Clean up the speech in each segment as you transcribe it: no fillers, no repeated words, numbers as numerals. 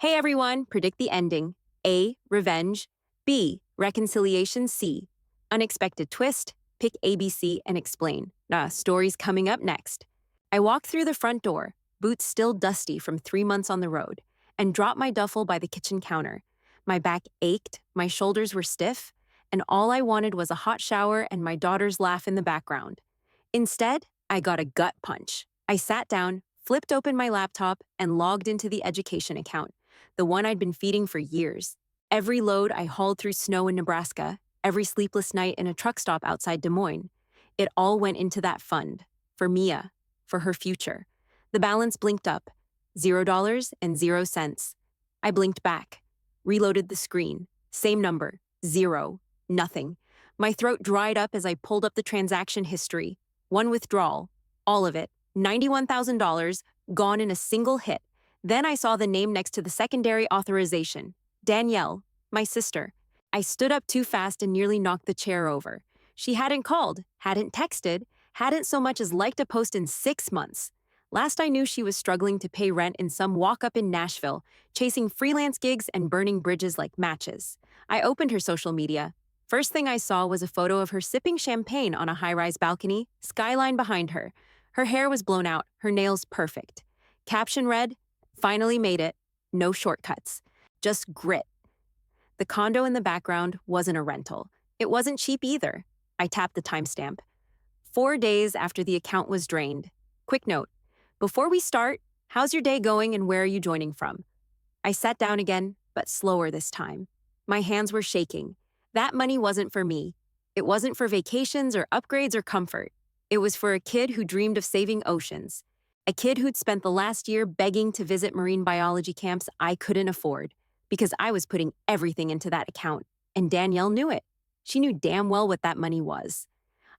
Hey everyone, predict the ending. A. Revenge. B. Reconciliation. C. Unexpected twist. Pick ABC and explain. Stories coming up next. I walked through the front door, boots still dusty from 3 months on the road, and dropped my duffel by the kitchen counter. My back ached, my shoulders were stiff, and all I wanted was a hot shower and my daughter's laugh in the background. Instead, I got a gut punch. I sat down, flipped open my laptop, and logged into the education account, the one I'd been feeding for years. Every load I hauled through snow in Nebraska, every sleepless night in a truck stop outside Des Moines, it all went into that fund, for Mia, for her future. The balance blinked up, $0 and 0 cents. I blinked back, reloaded the screen, same number, zero, nothing. My throat dried up as I pulled up the transaction history. One withdrawal, all of it, $91,000, gone in a single hit. Then I saw the name next to the secondary authorization. Danielle, my sister. I stood up too fast and nearly knocked the chair over. She hadn't called, hadn't texted, hadn't so much as liked a post in 6 months. Last I knew, she was struggling to pay rent in some walk-up in Nashville, chasing freelance gigs and burning bridges like matches. I opened her social media. First thing I saw was a photo of her sipping champagne on a high-rise balcony, skyline behind her. Her hair was blown out, her nails perfect. Caption read, "Finally made it. No shortcuts. Just grit." The condo in the background wasn't a rental. It wasn't cheap either. I tapped the timestamp. 4 days after the account was drained. Quick note. Before we start, how's your day going and where are you joining from? I sat down again, but slower this time. My hands were shaking. That money wasn't for me. It wasn't for vacations or upgrades or comfort. It was for a kid who dreamed of saving oceans. A kid who'd spent the last year begging to visit marine biology camps I couldn't afford, because I was putting everything into that account, and Danielle knew it. She knew damn well what that money was.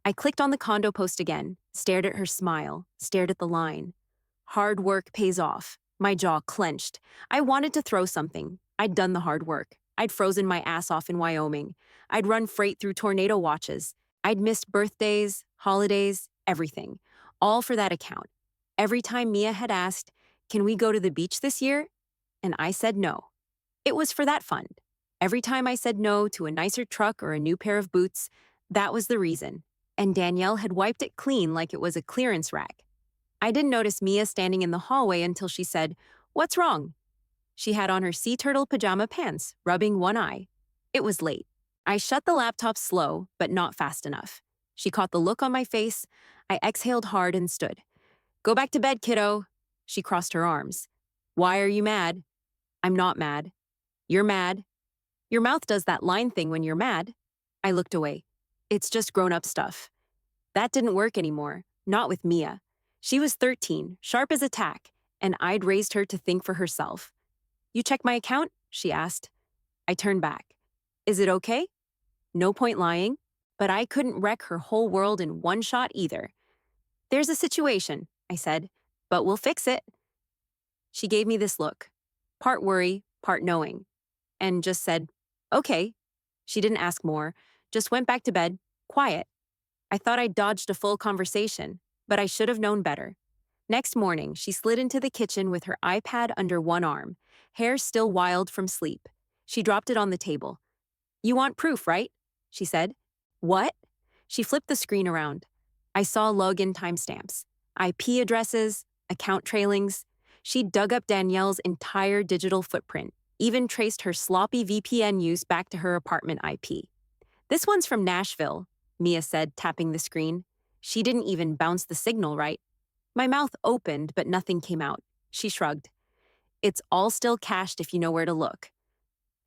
I clicked on the condo post again, stared at her smile, stared at the line. Hard work pays off. My jaw clenched. I wanted to throw something. I'd done the hard work. I'd frozen my ass off in Wyoming. I'd run freight through tornado watches. I'd missed birthdays, holidays, everything. All for that account. Every time Mia had asked, "Can we go to the beach this year?" And I said no. It was for that fund. Every time I said no to a nicer truck or a new pair of boots, that was the reason. And Danielle had wiped it clean like it was a clearance rack. I didn't notice Mia standing in the hallway until she said, "What's wrong?" She had on her sea turtle pajama pants, rubbing one eye. It was late. I shut the laptop slow, but not fast enough. She caught the look on my face. I exhaled hard and stood. "Go back to bed, kiddo." She crossed her arms. "Why are you mad?" "I'm not mad." "You're mad." "Your mouth does that line thing when you're mad." I looked away. "It's just grown-up stuff." That didn't work anymore, not with Mia. She was 13, sharp as a tack, and I'd raised her to think for herself. "You check my account?" she asked. I turned back. "Is it okay?" No point lying, but I couldn't wreck her whole world in one shot either. "There's a situation," I said, "but we'll fix it." She gave me this look, part worry, part knowing, and just said, "Okay." She didn't ask more, just went back to bed, quiet. I thought I'd dodged a full conversation, but I should have known better. Next morning, she slid into the kitchen with her iPad under one arm, hair still wild from sleep. She dropped it on the table. "You want proof, right?" she said. "What?" She flipped the screen around. I saw login timestamps, IP addresses, account trailings. She dug up Danielle's entire digital footprint, even traced her sloppy VPN use back to her apartment IP. "This one's from Nashville," Mia said, tapping the screen. She didn't even bounce the signal right. My mouth opened, but nothing came out. She shrugged. "It's all still cached if you know where to look."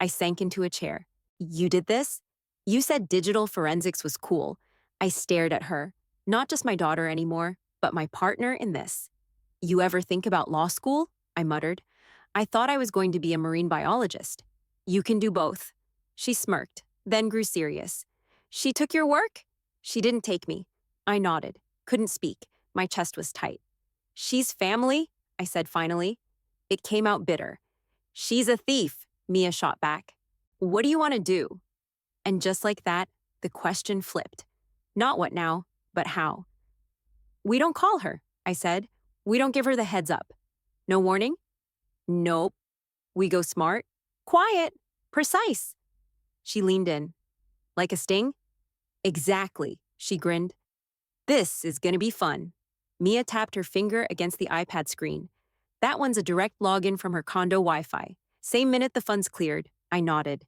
I sank into a chair. "You did this? You said digital forensics was cool." I stared at her. Not just my daughter anymore, but my partner in this. "You ever think about law school?" I muttered. "I thought I was going to be a marine biologist." "You can do both." She smirked, then grew serious. "She took your work?" She didn't take me. I nodded, couldn't speak. My chest was tight. "She's family," I said finally. It came out bitter. "She's a thief," Mia shot back. "What do you want to do?" And just like that, the question flipped. Not what now, but how. "We don't call her," I said. "We don't give her the heads up." "No warning?" "Nope." We go smart, quiet, precise. She leaned in. Like a sting? Exactly, she grinned. This is gonna be fun. Mia tapped her finger against the iPad screen. That one's a direct login from her condo Wi-Fi. Same minute the funds cleared, I nodded.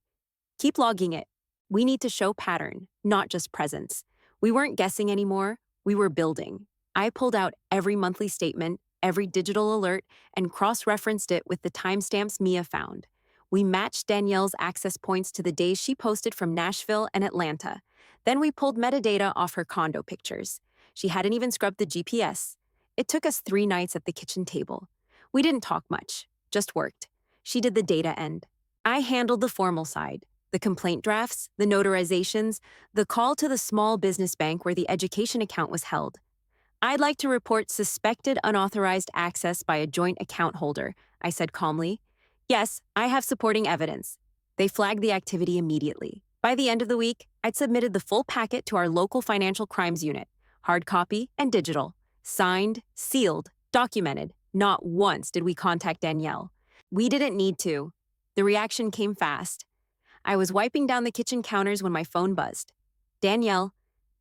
Keep logging it. We need to show pattern, not just presence. We weren't guessing anymore, we were building. I pulled out every monthly statement, every digital alert, and cross-referenced it with the timestamps Mia found. We matched Danielle's access points to the days she posted from Nashville and Atlanta. Then we pulled metadata off her condo pictures. She hadn't even scrubbed the GPS. It took us 3 nights at the kitchen table. We didn't talk much, just worked. She did the data end. I handled the formal side. The complaint drafts, the notarizations, the call to the small business bank where the education account was held. I'd like to report suspected unauthorized access by a joint account holder, I said calmly. Yes, I have supporting evidence. They flagged the activity immediately. By the end of the week, I'd submitted the full packet to our local financial crimes unit, hard copy and digital, signed, sealed, documented. Not once did we contact Danielle. We didn't need to. The reaction came fast. I was wiping down the kitchen counters when my phone buzzed. Danielle.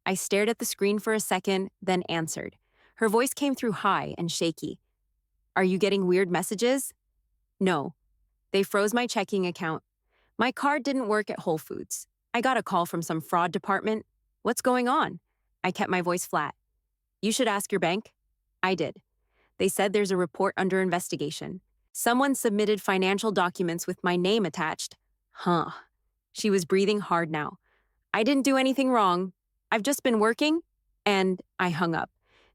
I stared at the screen for a second, then answered. Her voice came through high and shaky. Are you getting weird messages? No. They froze my checking account. My card didn't work at Whole Foods. I got a call from some fraud department. What's going on? I kept my voice flat. You should ask your bank. I did. They said there's a report under investigation. Someone submitted financial documents with my name attached. Huh. She was breathing hard now. I didn't do anything wrong. I've just been working, and I hung up.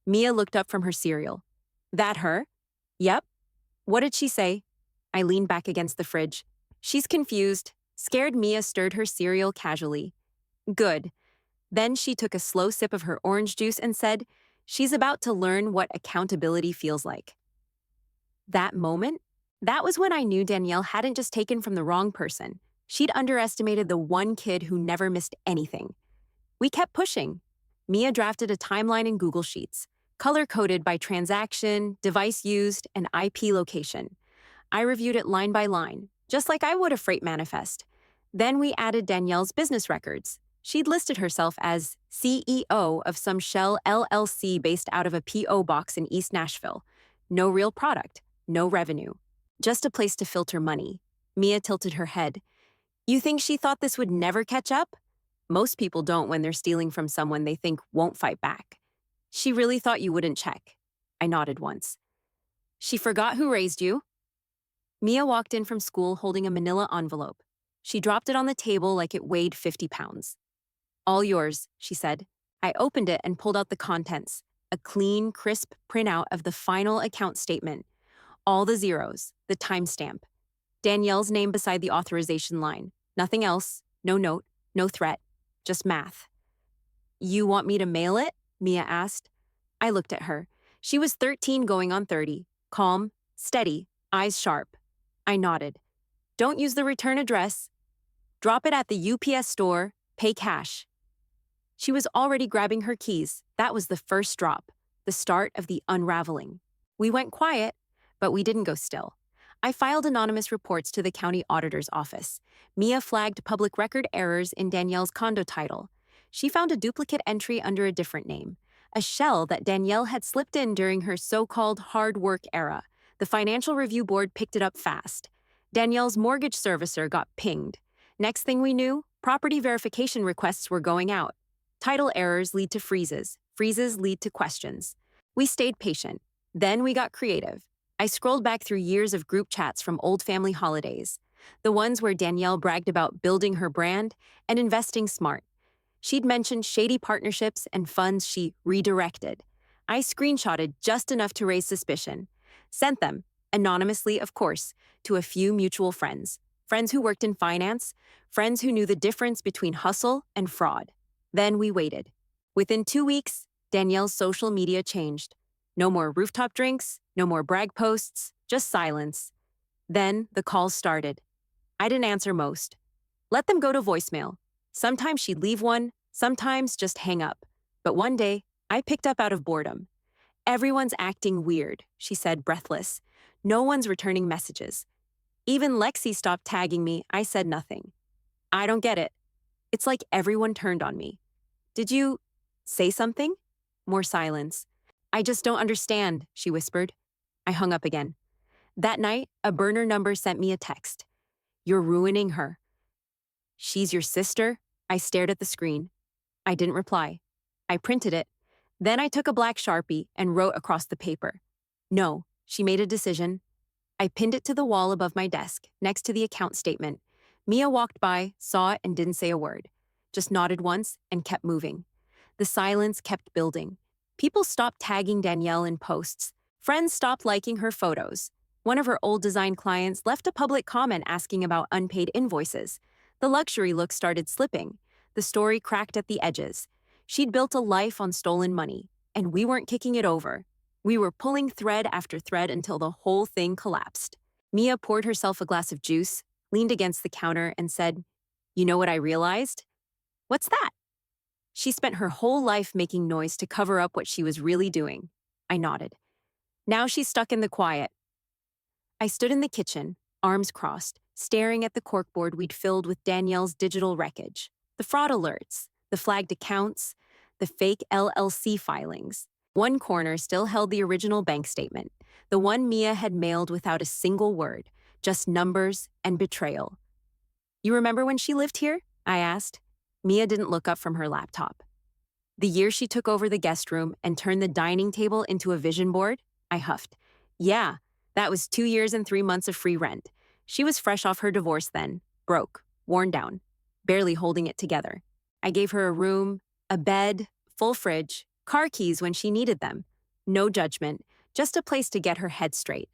Mia looked up from her cereal. That her? Yep. What did she say? I leaned back against the fridge. She's confused. Scared Mia stirred her cereal casually. Good. Then she took a slow sip of her orange juice and said, she's about to learn what accountability feels like. That moment? That was when I knew Danielle hadn't just taken from the wrong person. She'd underestimated the one kid who never missed anything. We kept pushing. Mia drafted a timeline in Google Sheets, color-coded by transaction, device used, and IP location. I reviewed it line by line, just like I would a freight manifest. Then we added Danielle's business records. She'd listed herself as CEO of some Shell LLC based out of a P.O. box in East Nashville. No real product, no revenue. Just a place to filter money. Mia tilted her head. You think she thought this would never catch up? Most people don't when they're stealing from someone they think won't fight back. She really thought you wouldn't check. I nodded once. She forgot who raised you. Mia walked in from school holding a manila envelope. She dropped it on the table like it weighed 50 pounds. All yours, she said. I opened it and pulled out the contents, a clean, crisp printout of the final account statement. All the zeros, the timestamp. Danielle's name beside the authorization line. Nothing else, no note, no threat. Just math. You want me to mail it? Mia asked. I looked at her. She was 13 going on 30. Calm, steady, eyes sharp. I nodded. Don't use the return address. Drop it at the UPS store. Pay cash. She was already grabbing her keys. That was the first drop, the start of the unraveling. We went quiet, but we didn't go still. I filed anonymous reports to the county auditor's office. Mia flagged public record errors in Danielle's condo title. She found a duplicate entry under a different name, a shell that Danielle had slipped in during her so-called hard work era. The Financial Review Board picked it up fast. Danielle's mortgage servicer got pinged. Next thing we knew, property verification requests were going out. Title errors lead to freezes. Freezes lead to questions. We stayed patient. Then we got creative. I scrolled back through years of group chats from old family holidays, the ones where Danielle bragged about building her brand and investing smart. She'd mentioned shady partnerships and funds she redirected. I screenshotted just enough to raise suspicion. Sent them, anonymously of course, to a few mutual friends. Friends who worked in finance, friends who knew the difference between hustle and fraud. Then we waited. Within 2 weeks, Danielle's social media changed. No more rooftop drinks, no more brag posts, just silence. Then the calls started. I didn't answer most. Let them go to voicemail. Sometimes she'd leave one, sometimes just hang up. But one day, I picked up out of boredom. Everyone's acting weird, she said, breathless. No one's returning messages. Even Lexi stopped tagging me. I said nothing. I don't get it. It's like everyone turned on me. Did you say something? More silence. I just don't understand, she whispered. I hung up again. That night, a burner number sent me a text. You're ruining her. She's your sister? I stared at the screen. I didn't reply. I printed it. Then I took a black Sharpie and wrote across the paper. No, she made a decision. I pinned it to the wall above my desk, next to the account statement. Mia walked by, saw it, and didn't say a word. Just nodded once and kept moving. The silence kept building. People stopped tagging Danielle in posts. Friends stopped liking her photos. One of her old design clients left a public comment asking about unpaid invoices. The luxury look started slipping. The story cracked at the edges. She'd built a life on stolen money, and we weren't kicking it over. We were pulling thread after thread until the whole thing collapsed. Mia poured herself a glass of juice, leaned against the counter, and said, You know what I realized? What's that? She spent her whole life making noise to cover up what she was really doing. I nodded. Now she's stuck in the quiet. I stood in the kitchen, arms crossed, staring at the corkboard we'd filled with Danielle's digital wreckage. The fraud alerts, the flagged accounts, the fake LLC filings. One corner still held the original bank statement, the one Mia had mailed without a single word, just numbers and betrayal. You remember when she lived here? I asked. Mia didn't look up from her laptop. The year she took over the guest room and turned the dining table into a vision board? I huffed. Yeah, that was 2 years and 3 months of free rent. She was fresh off her divorce then, broke, worn down, barely holding it together. I gave her a room, a bed, full fridge, car keys when she needed them. No judgment, just a place to get her head straight.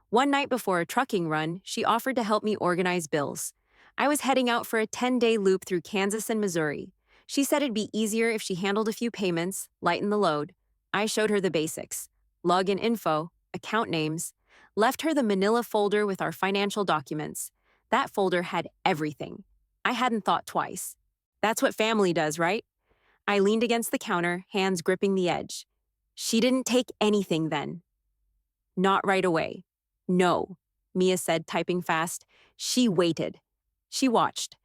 One night before a trucking run, she offered to help me organize bills. I was heading out for a 10-day loop through Kansas and Missouri. She said it'd be easier if she handled a few payments, lightened the load. I showed her the basics. Login info, account names. Left her the manila folder with our financial documents. That folder had everything. I hadn't thought twice. That's what family does, right? I leaned against the counter, hands gripping the edge. She didn't take anything then. Not right away. No, Mia said, typing fast. She waited. She watched.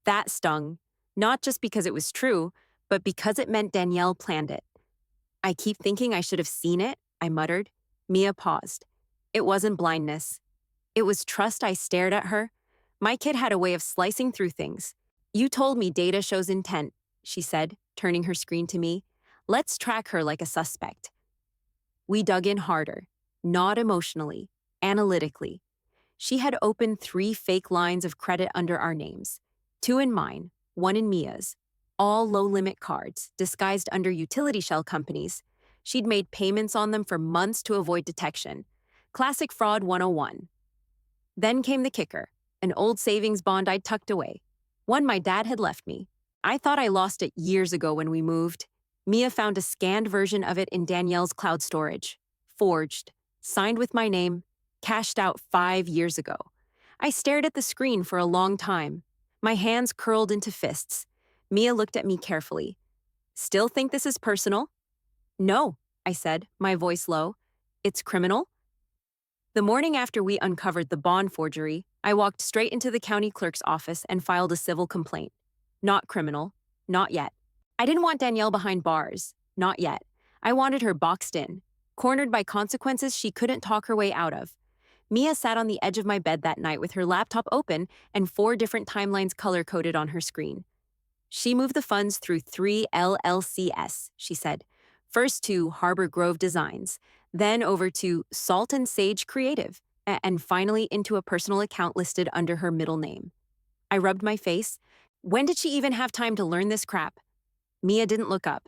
That stung, not just because it was true, but because it meant Danielle planned it. I keep thinking I should have seen it, I muttered. Mia paused. It wasn't blindness. It was trust. I stared at her. My kid had a way of slicing through things. You told me data shows intent, she said, turning her screen to me. Let's track her like a suspect. We dug in harder, not emotionally, analytically. She had opened 3 fake lines of credit under our names, 2 in mine, 1 in Mia's, all low-limit cards, disguised under utility shell companies. She'd made payments on them for months to avoid detection. Classic fraud 101. Then came the kicker, an old savings bond I'd tucked away, one my dad had left me. I thought I lost it years ago when we moved. Mia found a scanned version of it in Danielle's cloud storage. Forged, signed with my name, cashed out 5 years ago. I stared at the screen for a long time. My hands curled into fists. Mia looked at me carefully. Still think this is personal? No, I said, my voice low. It's criminal? The morning after we uncovered the bond forgery, I walked straight into the county clerk's office and filed a civil complaint. Not criminal. Not yet. I didn't want Danielle behind bars. Not yet. I wanted her boxed in, cornered by consequences she couldn't talk her way out of. Mia sat on the edge of my bed that night with her laptop open and 4 different timelines color-coded on her screen. She moved the funds through 3 LLCs, she said. First to Harbor Grove Designs, then over to Salt and Sage Creative, and finally into a personal account listed under her middle name. I rubbed my face. When did she even have time to learn this crap? Mia didn't look up.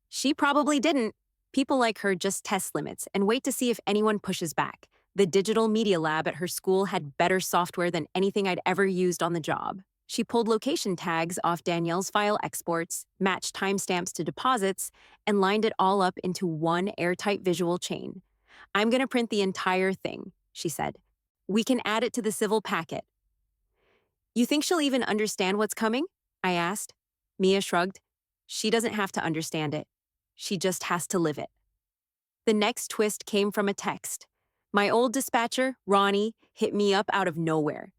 She probably didn't. People like her just test limits and wait to see if anyone pushes back. The digital media lab at her school had better software than anything I'd ever used on the job. She pulled location tags off Danielle's file exports, matched timestamps to deposits, and lined it all up into one airtight visual chain. I'm going to print the entire thing, she said. We can add it to the civil packet. You think she'll even understand what's coming? I asked. Mia shrugged. She doesn't have to understand it. She just has to live it. The next twist came from a text. My old dispatcher, Ronnie, hit me up out of nowhere.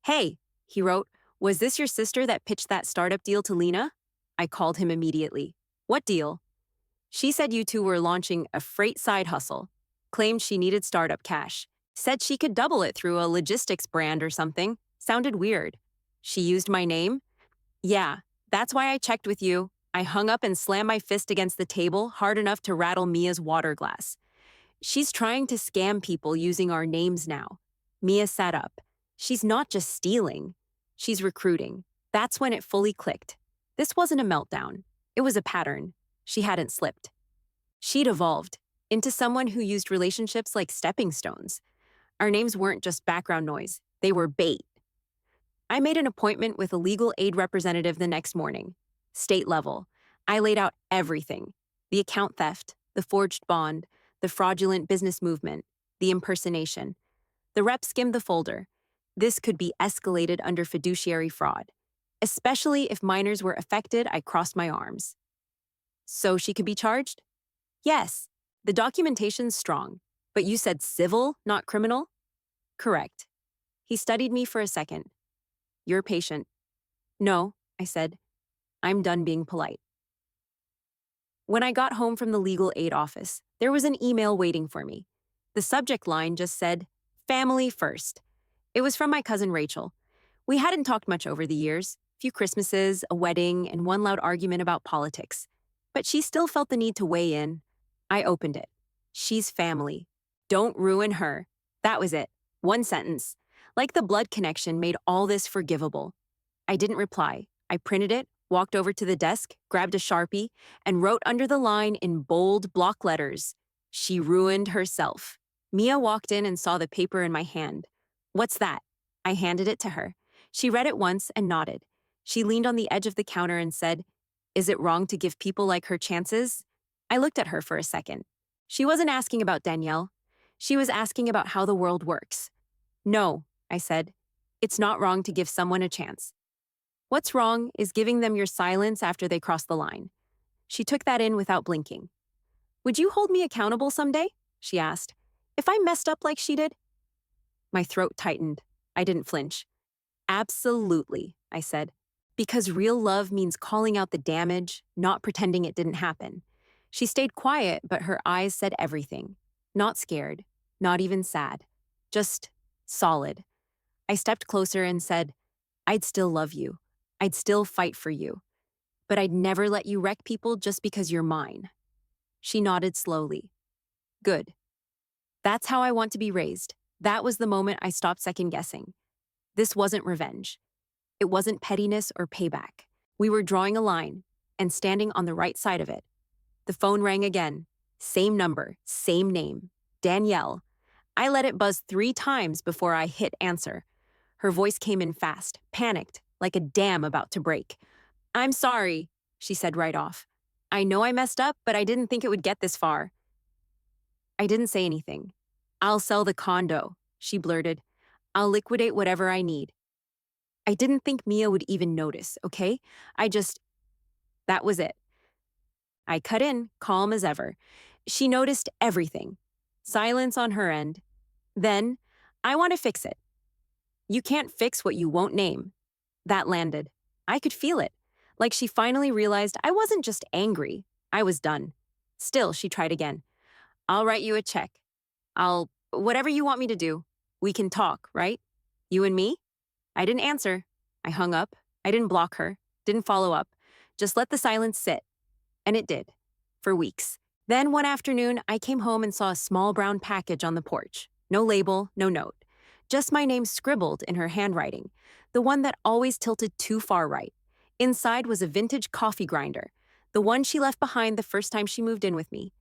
Hey, he wrote, was this your sister that pitched that startup deal to Lena? I called him immediately. What deal? She said you two were launching a freight side hustle, claimed she needed startup cash, said she could double it through a logistics brand or something. Sounded weird. She used my name? Yeah, that's why I checked with you. I hung up and slammed my fist against the table hard enough to rattle Mia's water glass. She's trying to scam people using our names now. Mia sat up. She's not just stealing. She's recruiting. That's when it fully clicked. This wasn't a meltdown. It was a pattern. She hadn't slipped. She'd evolved into someone who used relationships like stepping stones. Our names weren't just background noise. They were bait. I made an appointment with a legal aid representative the next morning. State level. I laid out everything. The account theft, the forged bond, the fraudulent business movement, the impersonation. The rep skimmed the folder. This could be escalated under fiduciary fraud. Especially if minors were affected, I crossed my arms. So she could be charged? Yes. The documentation's strong. But you said civil, not criminal? Correct. He studied me for a second. You're patient. No, I said. I'm done being polite. When I got home from the legal aid office, there was an email waiting for me. The subject line just said, Family First. It was from my cousin Rachel. We hadn't talked much over the years, few Christmases, a wedding, and one loud argument about politics. But she still felt the need to weigh in. I opened it. She's family. Don't ruin her. That was it. One sentence. Like the blood connection made all this forgivable. I didn't reply. I printed it, walked over to the desk, grabbed a Sharpie, and wrote under the line in bold block letters, She ruined herself. Mia walked in and saw the paper in my hand. What's that? I handed it to her. She read it once and nodded. She leaned on the edge of the counter and said, Is it wrong to give people like her chances? I looked at her for a second. She wasn't asking about Danielle. She was asking about how the world works. No, I said. It's not wrong to give someone a chance. What's wrong is giving them your silence after they cross the line. She took that in without blinking. Would you hold me accountable someday? She asked. If I messed up like she did? My throat tightened. I didn't flinch. Absolutely, I said. Because real love means calling out the damage, not pretending it didn't happen. She stayed quiet, but her eyes said everything. Not scared, not even sad. Just solid. I stepped closer and said, I'd still love you. I'd still fight for you. But I'd never let you wreck people just because you're mine. She nodded slowly. Good. That's how I want to be raised. That was the moment I stopped second-guessing. This wasn't revenge. It wasn't pettiness or payback. We were drawing a line and standing on the right side of it. The phone rang again. Same number, same name. Danielle. I let it buzz 3 times before I hit answer. Her voice came in fast, panicked, like a dam about to break. I'm sorry, she said right off. I know I messed up, but I didn't think it would get this far. I didn't say anything. I'll sell the condo, she blurted. I'll liquidate whatever I need. I didn't think Mia would even notice, okay? That was it. I cut in, calm as ever. She noticed everything. Silence on her end. Then, I want to fix it. You can't fix what you won't name. That landed. I could feel it. Like she finally realized I wasn't just angry. I was done. Still, she tried again. I'll write you a check. Whatever you want me to do. We can talk, right? You and me? I didn't answer. I hung up. I didn't block her. Didn't follow up. Just let the silence sit. And it did. For weeks. Then one afternoon, I came home and saw a small brown package on the porch. No label, no note. Just my name scribbled in her handwriting. The one that always tilted too far right. Inside was a vintage coffee grinder. The one she left behind the first time she moved in with me.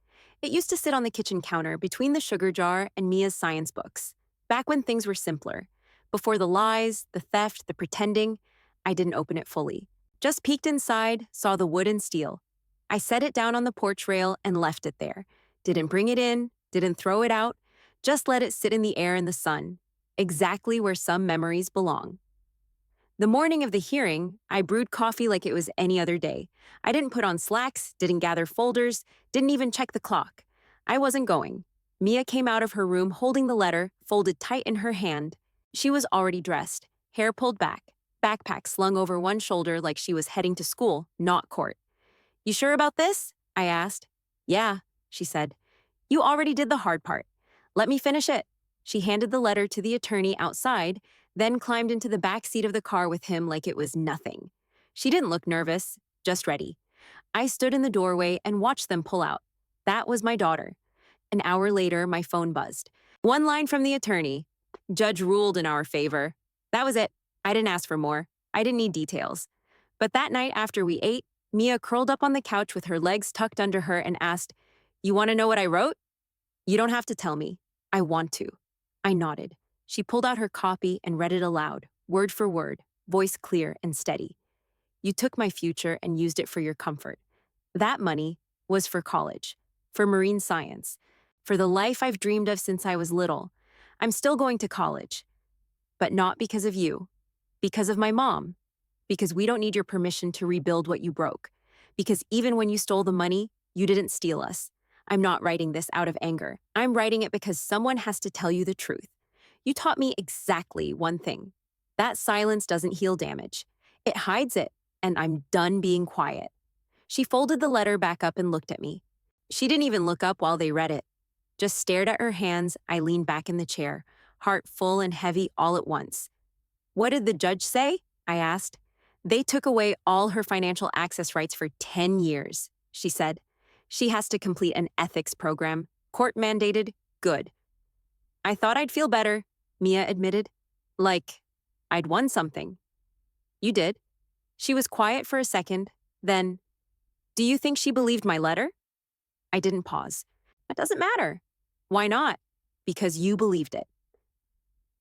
It used to sit on the kitchen counter between the sugar jar and Mia's science books. Back when things were simpler. Before the lies, the theft, the pretending, I didn't open it fully. Just peeked inside, saw the wood and steel. I set it down on the porch rail and left it there. Didn't bring it in, didn't throw it out, just let it sit in the air in the sun, exactly where some memories belong. The morning of the hearing, I brewed coffee like it was any other day. I didn't put on slacks, didn't gather folders, didn't even check the clock. I wasn't going. Mia came out of her room holding the letter, folded tight in her hand. She was already dressed, hair pulled back, backpack slung over one shoulder like she was heading to school, not court. "You sure about this?" I asked. "Yeah," she said. "You already did the hard part. Let me finish it." She handed the letter to the attorney outside, then climbed into the back seat of the car with him like it was nothing. She didn't look nervous, just ready. I stood in the doorway and watched them pull out. That was my daughter. An hour later, my phone buzzed. One line from the attorney. "Judge ruled in our favor." That was it. I didn't ask for more. I didn't need details. But that night after we ate, Mia curled up on the couch with her legs tucked under her and asked, "You want to know what I wrote?" "You don't have to tell me. I want to." I nodded. She pulled out her copy and read it aloud, word for word, voice clear and steady. "You took my future and used it for your comfort. That money was for college, for marine science, for the life I've dreamed of since I was little. I'm still going to college. But not because of you. Because of my mom. Because we don't need your permission to rebuild what you broke. Because even when you stole the money, you didn't steal us. I'm not writing this out of anger. I'm writing it because someone has to tell you the truth. You taught me exactly one thing. That silence doesn't heal damage. It hides it, and I'm done being quiet." She folded the letter back up and looked at me. She didn't even look up while they read it. Just stared at her hands. I leaned back in the chair, heart full and heavy all at once. "What did the judge say?" I asked. "They took away all her financial access rights for 10 years, she said. "She has to complete an ethics program. Court mandated, good." "I thought I'd feel better," Mia admitted. "Like, I'd won something." "You did." She was quiet for a second, then, "Do you think she believed my letter?" I didn't pause. "That doesn't matter." "Why not?" "Because you believed it."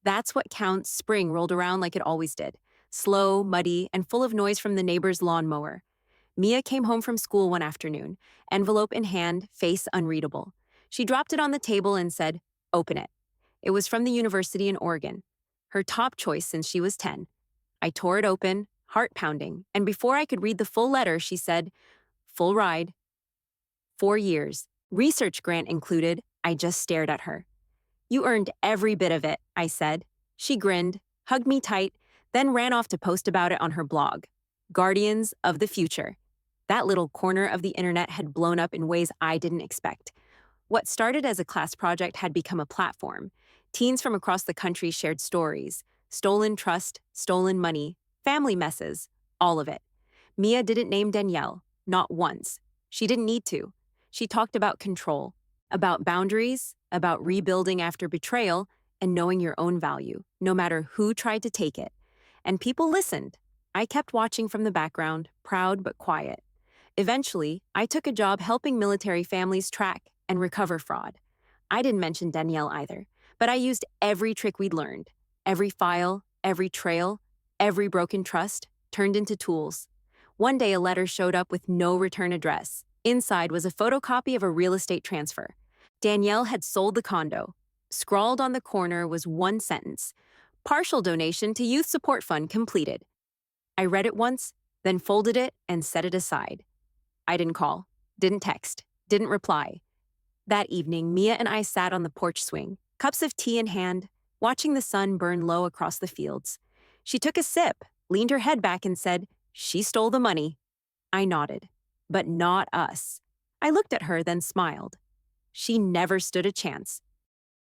That's what counts. Spring rolled around like it always did, slow, muddy, and full of noise from the neighbor's lawnmower. Mia came home from school one afternoon, envelope in hand, face unreadable. She dropped it on the table and said, "Open it." It was from the university in Oregon, her top choice since she was 10. I tore it open, heart pounding, and before I could read the full letter, she said, "Full ride. 4 years. Research grant included." I just stared at her. "You earned every bit of it," I said. She grinned, hugged me tight, then ran off to post about it on her blog. Guardians of the Future. That little corner of the internet had blown up in ways I didn't expect. What started as a class project had become a platform. Teens from across the country shared stories. Stolen trust, stolen money, family messes, all of it. Mia didn't name Danielle, not once. She didn't need to. She talked about control, about boundaries, about rebuilding after betrayal, and knowing your own value, no matter who tried to take it. And people listened. I kept watching from the background, proud but quiet. Eventually, I took a job helping military families track and recover fraud. I didn't mention Danielle either, but I used every trick we'd learned. Every file, every trail, every broken trust turned into tools. One day a letter showed up with no return address. Inside was a photocopy of a real estate transfer. Danielle had sold the condo. Scrawled on the corner was one sentence: "Partial donation to Youth Support Fund completed." I read it once, then folded it and set it aside. I didn't call, didn't text, didn't reply. That evening, Mia and I sat on the porch swing, cups of tea in hand, watching the sun burn low across the fields. She took a sip, leaned her head back and said, "She stole the money." I nodded. "But not us." I looked at her, then smiled. "She never stood a chance.